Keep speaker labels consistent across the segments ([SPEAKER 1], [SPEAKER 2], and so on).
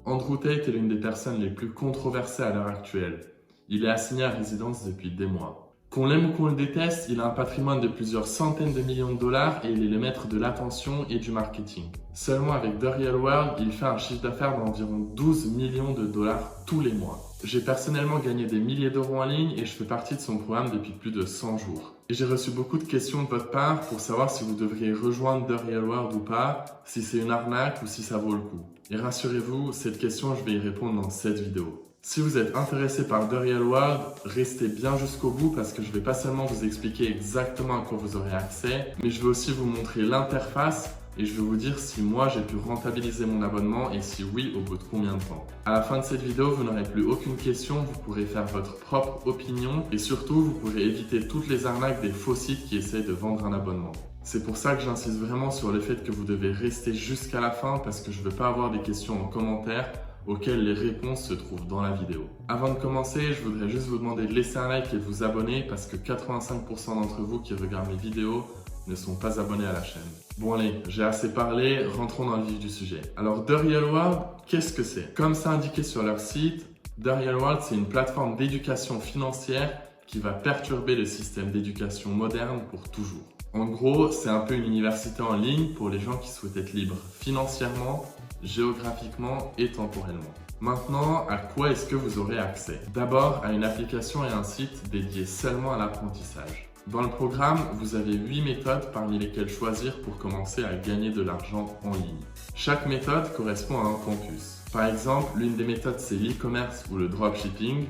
[SPEAKER 1] Andrew Tate est l'une des personnes les plus controversées à l'heure actuelle. Il est assigné à résidence depuis des mois. Qu'on l'aime ou qu'on le déteste, il a un patrimoine de plusieurs centaines de millions de dollars et il est le maître de l'attention et du marketing. Seulement avec The Real World, il fait un chiffre d'affaires d'environ 12 millions de dollars tous les mois. J'ai personnellement gagné des milliers d'euros en ligne et je fais partie de son programme depuis plus de 100 jours. Et j'ai reçu beaucoup de questions de votre part pour savoir si vous devriez rejoindre The Real World ou pas, si c'est une arnaque ou si ça vaut le coup. Et rassurez-vous, cette question, je vais y répondre dans cette vidéo. Si vous êtes intéressé par The Real World, restez bien jusqu'au bout parce que je ne vais pas seulement vous expliquer exactement à quoi vous aurez accès, mais je vais aussi vous montrer l'interface et je vais vous dire si moi j'ai pu rentabiliser mon abonnement et si oui, au bout de combien de temps. À la fin de cette vidéo, vous n'aurez plus aucune question, vous pourrez faire votre propre opinion et surtout, vous pourrez éviter toutes les arnaques des faux sites qui essaient de vendre un abonnement. C'est pour ça que j'insiste vraiment sur le fait que vous devez rester jusqu'à la fin parce que je ne veux pas avoir des questions en commentaire auxquelles les réponses se trouvent dans la vidéo. Avant de commencer, je voudrais juste vous demander de laisser un like et de vous abonner parce que 85% d'entre vous qui regardent mes vidéos ne sont pas abonnés à la chaîne. Bon allez, j'ai assez parlé, rentrons dans le vif du sujet. Alors The Real World, qu'est-ce que c'est? Comme c'est indiqué sur leur site, The Real World c'est une plateforme d'éducation financière qui va perturber le système d'éducation moderne pour toujours. En gros, c'est un peu une université en ligne pour les gens qui souhaitent être libres financièrement, géographiquement et temporellement. Maintenant, à quoi est-ce que vous aurez accès? D'abord, à une application et un site dédiés seulement à l'apprentissage. Dans le programme, vous avez 8 méthodes parmi lesquelles choisir pour commencer à gagner de l'argent en ligne. Chaque méthode correspond à un campus. Par exemple, l'une des méthodes c'est l'e-commerce ou le dropshipping.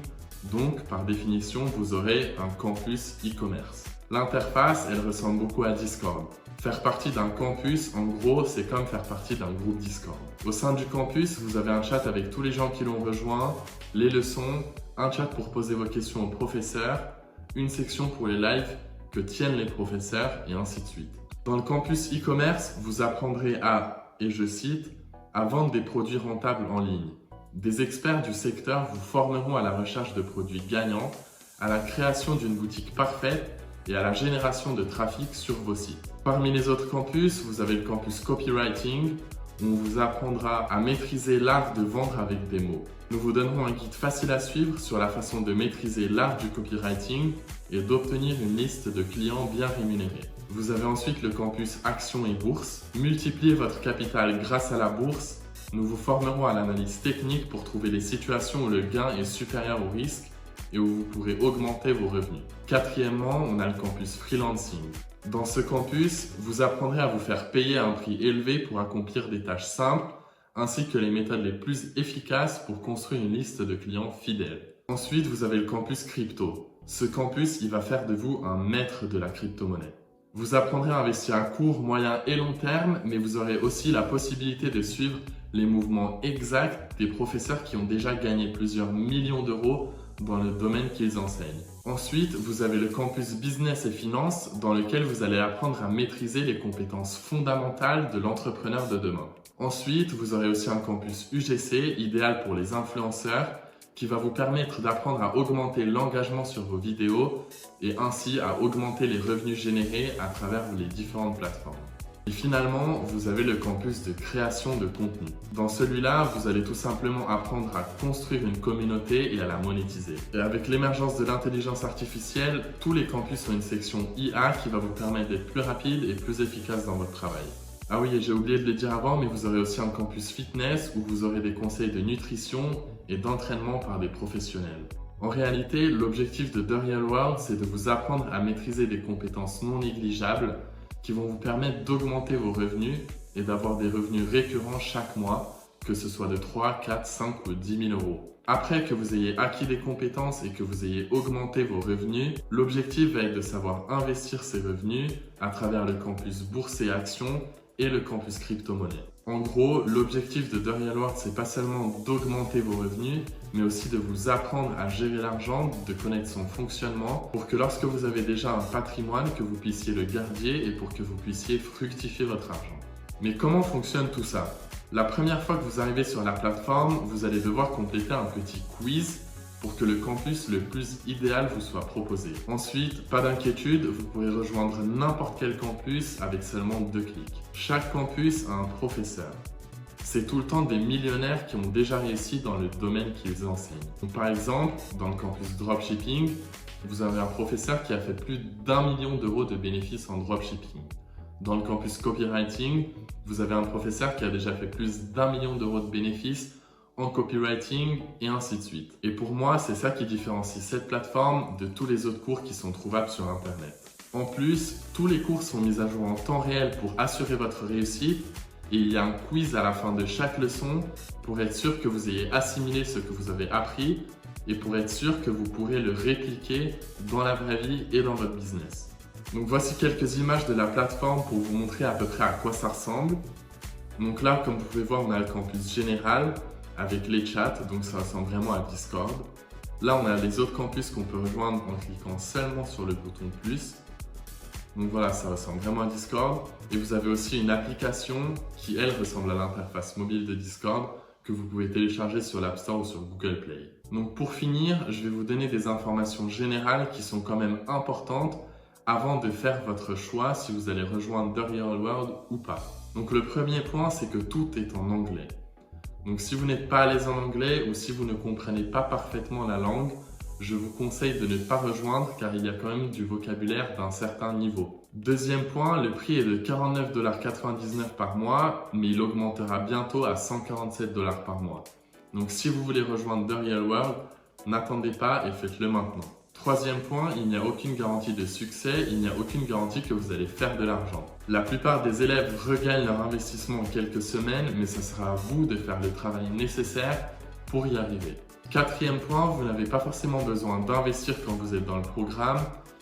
[SPEAKER 1] Donc, par définition, vous aurez un campus e-commerce. L'interface, elle ressemble beaucoup à Discord. Faire partie d'un campus, en gros, c'est comme faire partie d'un groupe Discord. Au sein du campus, vous avez un chat avec tous les gens qui l'ont rejoint, les leçons, un chat pour poser vos questions aux professeurs, une section pour les lives que tiennent les professeurs et ainsi de suite. Dans le campus e-commerce, vous apprendrez à, et je cite, à vendre des produits rentables en ligne. Des experts du secteur vous formeront à la recherche de produits gagnants, à la création d'une boutique parfaite et à la génération de trafic sur vos sites. Parmi les autres campus, vous avez le campus Copywriting, où on vous apprendra à maîtriser l'art de vendre avec des mots. Nous vous donnerons un guide facile à suivre sur la façon de maîtriser l'art du copywriting et d'obtenir une liste de clients bien rémunérés. Vous avez ensuite le campus Action et Bourse. Multipliez votre capital grâce à la bourse. Nous vous formerons à l'analyse technique pour trouver les situations où le gain est supérieur au risque et où vous pourrez augmenter vos revenus. Quatrièmement, on a le campus Freelancing. Dans ce campus, vous apprendrez à vous faire payer à un prix élevé pour accomplir des tâches simples, ainsi que les méthodes les plus efficaces pour construire une liste de clients fidèles. Ensuite, vous avez le campus Crypto. Ce campus, il va faire de vous un maître de la crypto-monnaie. Vous apprendrez à investir à court, moyen et long terme, mais vous aurez aussi la possibilité de suivre les mouvements exacts des professeurs qui ont déjà gagné plusieurs millions d'euros dans le domaine qu'ils enseignent. Ensuite, vous avez le campus Business et Finance dans lequel vous allez apprendre à maîtriser les compétences fondamentales de l'entrepreneur de demain. Ensuite, vous aurez aussi un campus UGC, idéal pour les influenceurs, qui va vous permettre d'apprendre à augmenter l'engagement sur vos vidéos et ainsi à augmenter les revenus générés à travers les différentes plateformes. Et finalement, vous avez le campus de création de contenu. Dans celui-là, vous allez tout simplement apprendre à construire une communauté et à la monétiser. Et avec l'émergence de l'intelligence artificielle, tous les campus ont une section IA qui va vous permettre d'être plus rapide et plus efficace dans votre travail. Ah oui, et j'ai oublié de le dire avant, mais vous aurez aussi un campus fitness où vous aurez des conseils de nutrition et d'entraînement par des professionnels. En réalité, l'objectif de The Real World, c'est de vous apprendre à maîtriser des compétences non négligeables qui vont vous permettre d'augmenter vos revenus et d'avoir des revenus récurrents chaque mois, que ce soit de 3, 4, 5 ou 10 000 euros. Après que vous ayez acquis des compétences et que vous ayez augmenté vos revenus, l'objectif va être de savoir investir ces revenus à travers le campus Bourse et Action et le campus Crypto-monnaie. En gros, l'objectif de The Real World, c'est pas seulement d'augmenter vos revenus, mais aussi de vous apprendre à gérer l'argent, de connaître son fonctionnement, pour que lorsque vous avez déjà un patrimoine, que vous puissiez le garder et pour que vous puissiez fructifier votre argent. Mais comment fonctionne tout ça? La première fois que vous arrivez sur la plateforme, vous allez devoir compléter un petit quiz pour que le campus le plus idéal vous soit proposé. Ensuite, pas d'inquiétude, vous pourrez rejoindre n'importe quel campus avec seulement 2 clics. Chaque campus a un professeur. c'est tout le temps des millionnaires qui ont déjà réussi dans le domaine qu'ils enseignent. Donc, par exemple, dans le campus dropshipping, vous avez un professeur qui a fait plus d'1 million d'euros de bénéfices en dropshipping. Dans le campus copywriting, vous avez un professeur qui a déjà fait plus d'1 million d'euros de bénéfices en copywriting et ainsi de suite. Et pour moi, c'est ça qui différencie cette plateforme de tous les autres cours qui sont trouvables sur Internet. En plus, tous les cours sont mis à jour en temps réel pour assurer votre réussite et il y a un quiz à la fin de chaque leçon pour être sûr que vous ayez assimilé ce que vous avez appris et pour être sûr que vous pourrez le répliquer dans la vraie vie et dans votre business. Donc voici quelques images de la plateforme pour vous montrer à peu près à quoi ça ressemble. Donc là, comme vous pouvez voir, on a le campus général avec les chats, donc ça ressemble vraiment à Discord. Là, on a les autres campus qu'on peut rejoindre en cliquant seulement sur le bouton plus. Donc voilà, ça ressemble vraiment à Discord. Et vous avez aussi une application qui, elle, ressemble à l'interface mobile de Discord que vous pouvez télécharger sur l'App Store ou sur Google Play. Donc pour finir, je vais vous donner des informations générales qui sont quand même importantes avant de faire votre choix si vous allez rejoindre The Real World ou pas. Donc le premier point, c'est que tout est en anglais. Donc si vous n'êtes pas à l'aise en anglais ou si vous ne comprenez pas parfaitement la langue, je vous conseille de ne pas rejoindre car il y a quand même du vocabulaire d'un certain niveau. Deuxième point, le prix est de 49,99 $ par mois, mais il augmentera bientôt à 147 $ par mois. Donc si vous voulez rejoindre The Real World, n'attendez pas et faites-le maintenant. Troisième point, il n'y a aucune garantie de succès, il n'y a aucune garantie que vous allez faire de l'argent. La plupart des élèves regagnent leur investissement en quelques semaines, mais ce sera à vous de faire le travail nécessaire pour y arriver. Quatrième point, vous n'avez pas forcément besoin d'investir quand vous êtes dans le programme.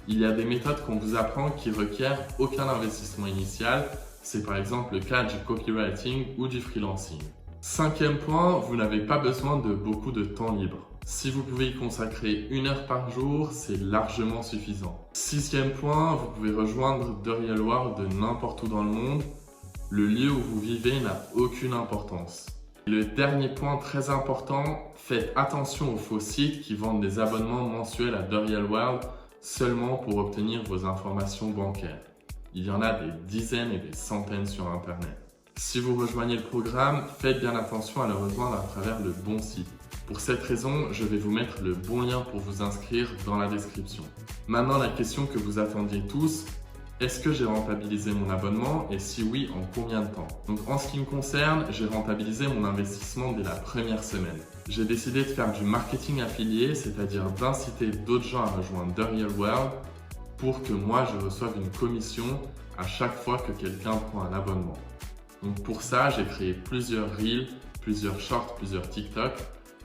[SPEAKER 1] Il y a des méthodes qu'on vous apprend qui requièrent aucun investissement initial. C'est par exemple le cas du copywriting ou du freelancing. Cinquième point, vous n'avez pas besoin de beaucoup de temps libre. Si vous pouvez y consacrer 1 heure par jour, c'est largement suffisant. Sixième point, vous pouvez rejoindre The Real World de n'importe où dans le monde. Le lieu où vous vivez n'a aucune importance. Le dernier point très important, faites attention aux faux sites qui vendent des abonnements mensuels à The Real World seulement pour obtenir vos informations bancaires. Il y en a des dizaines et des centaines sur Internet. Si vous rejoignez le programme, faites bien attention à le rejoindre à travers le bon site. Pour cette raison, je vais vous mettre le bon lien pour vous inscrire dans la description. Maintenant, la question que vous attendiez tous, est-ce que j'ai rentabilisé mon abonnement et si oui, en combien de temps? Donc en ce qui me concerne, j'ai rentabilisé mon investissement dès la première semaine. J'ai décidé de faire du marketing affilié, c'est-à-dire d'inciter d'autres gens à rejoindre The Real World pour que moi je reçoive une commission à chaque fois que quelqu'un prend un abonnement. Donc pour ça, j'ai créé plusieurs Reels, plusieurs Shorts, plusieurs TikTok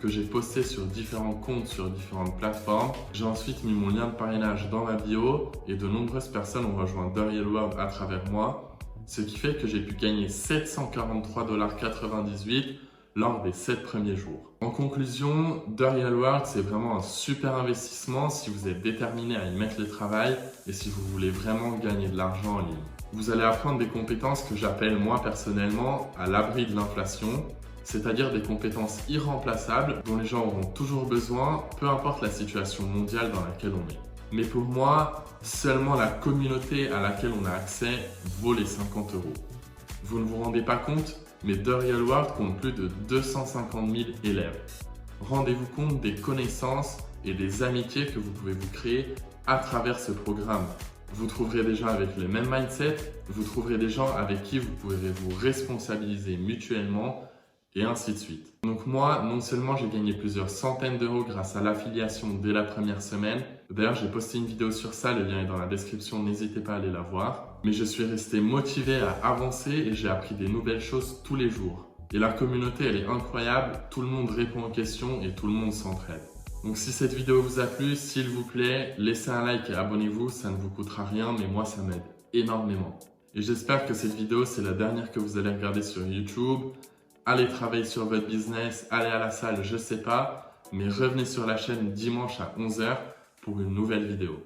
[SPEAKER 1] que j'ai posté sur différents comptes sur différentes plateformes. J'ai ensuite mis mon lien de parrainage dans ma bio et de nombreuses personnes ont rejoint The Real World à travers moi, ce qui fait que j'ai pu gagner 743,98 $ lors des 7 premiers jours. En conclusion, The Real World, c'est vraiment un super investissement si vous êtes déterminé à y mettre le travail et si vous voulez vraiment gagner de l'argent en ligne. Vous allez apprendre des compétences que j'appelle moi personnellement à l'abri de l'inflation, c'est-à-dire des compétences irremplaçables dont les gens auront toujours besoin, peu importe la situation mondiale dans laquelle on est. Mais pour moi, seulement la communauté à laquelle on a accès vaut les 50 €. Vous ne vous rendez pas compte, mais The Real World compte plus de 250 000 élèves. Rendez-vous compte des connaissances et des amitiés que vous pouvez vous créer à travers ce programme. Vous trouverez des gens avec le même mindset, vous trouverez des gens avec qui vous pourrez vous responsabiliser mutuellement, et ainsi de suite. Donc moi, non seulement j'ai gagné plusieurs centaines d'euros grâce à l'affiliation dès la première semaine, d'ailleurs j'ai posté une vidéo sur ça, le lien est dans la description, n'hésitez pas à aller la voir, mais je suis resté motivé à avancer et j'ai appris des nouvelles choses tous les jours. Et la communauté, elle est incroyable, tout le monde répond aux questions et tout le monde s'entraide. Donc si cette vidéo vous a plu, s'il vous plaît, laissez un like et abonnez-vous, ça ne vous coûtera rien, mais moi ça m'aide énormément. Et j'espère que cette vidéo, c'est la dernière que vous allez regarder sur YouTube. Allez travailler sur votre business, allez à la salle, je sais pas, mais revenez sur la chaîne dimanche à 11 h pour une nouvelle vidéo.